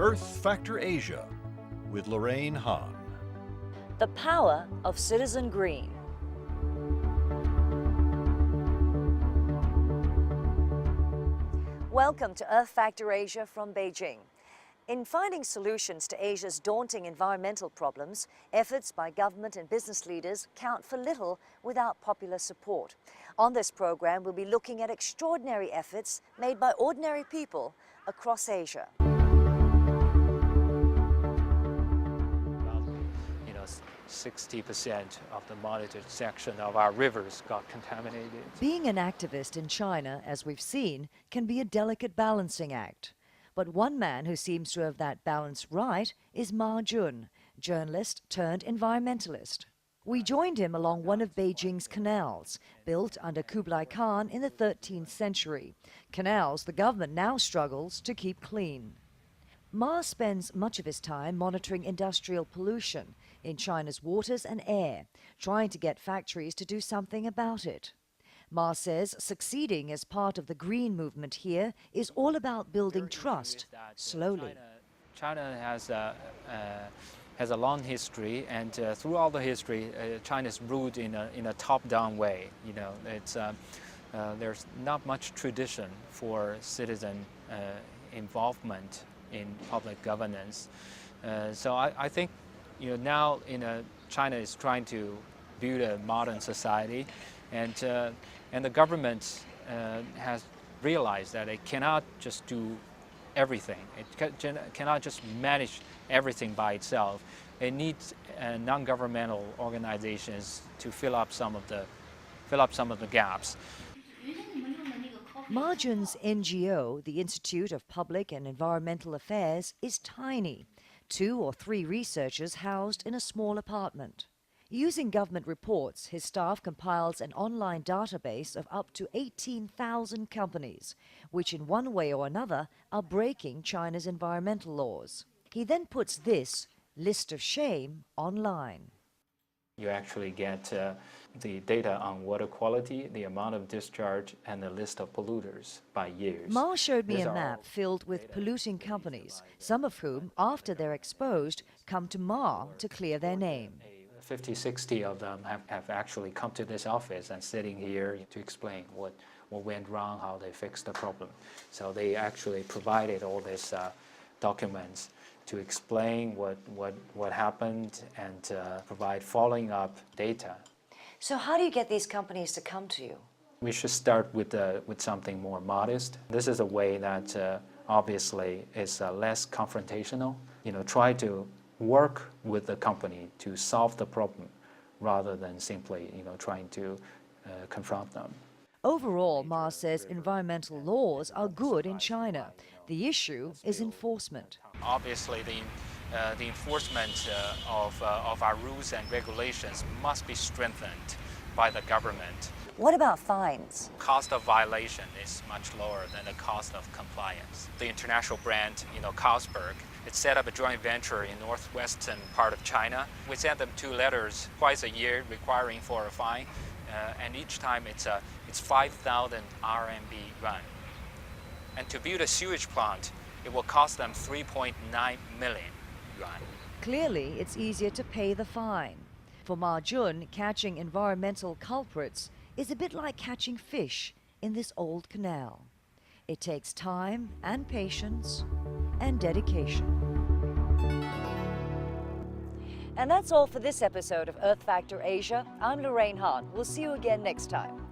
Earth Factor Asia with Lorraine Hahn. The power of citizen green. Welcome to Earth Factor Asia from Beijing. In finding solutions to Asia's daunting environmental problems, efforts by government and business leaders count for little without popular support. On this program, we'll be looking at extraordinary efforts made by ordinary people across Asia. 60% of the monitored section of our rivers got contaminated. Being an activist in China, as we've seen, can be a delicate balancing act. But one man who seems to have that balance right is Ma Jun, journalist turned environmentalist. We joined him along one of Beijing's canals, built under Kublai Khan in the 13th century. Canals the government now struggles to keep clean. Ma spends much of his time monitoring industrial pollution in China's waters and air, trying to get factories to do something about it. Ma says succeeding as part of the green movement here is all about building trust, slowly. China has a long history, and through all the history, China's ruled in a top-down way. You know, there's not much tradition for citizen involvement in public governance. So I think, now China is trying to build a modern society, and the government has realized that it cannot just do everything. It cannot just manage everything by itself. It needs non-governmental organizations to fill up some of the gaps. Ma Jun's NGO, the Institute of Public and Environmental Affairs, is tiny. 2 or 3 researchers housed in a small apartment. Using government reports, his staff compiles an online database of up to 18,000 companies, which in one way or another are breaking China's environmental laws. He then puts this list of shame online. You actually get the data on water quality, the amount of discharge, and the list of polluters by years. Ma showed me a map filled with polluting companies, some of whom, after they're exposed, come to Ma to clear their name. 50, 60 of them have actually come to this office and sitting here to explain what went wrong, how they fixed the problem. So they actually provided all these documents to explain what happened and provide following up data. So how do you get these companies to come to you? We should start with something more modest. This is a way that obviously is less confrontational. Try to work with the company to solve the problem rather than simply trying to confront them. Overall, Ma says environmental laws are good in China. The issue is enforcement. Obviously, the enforcement of our rules and regulations must be strengthened by the government. What about fines? Cost of violation is much lower than the cost of compliance. The international brand, Carlsberg, it set up a joint venture in northwestern part of China. We send them 2 letters twice a year requiring for a fine, and each time it's 5,000 RMB yuan. And to build a sewage plant, it will cost them 3.9 million yuan. Clearly, it's easier to pay the fine. For Ma Jun, catching environmental culprits is a bit like catching fish in this old canal. It takes time and patience and dedication. And that's all for this episode of Earth Factor Asia. I'm Lorraine Hahn. We'll see you again next time.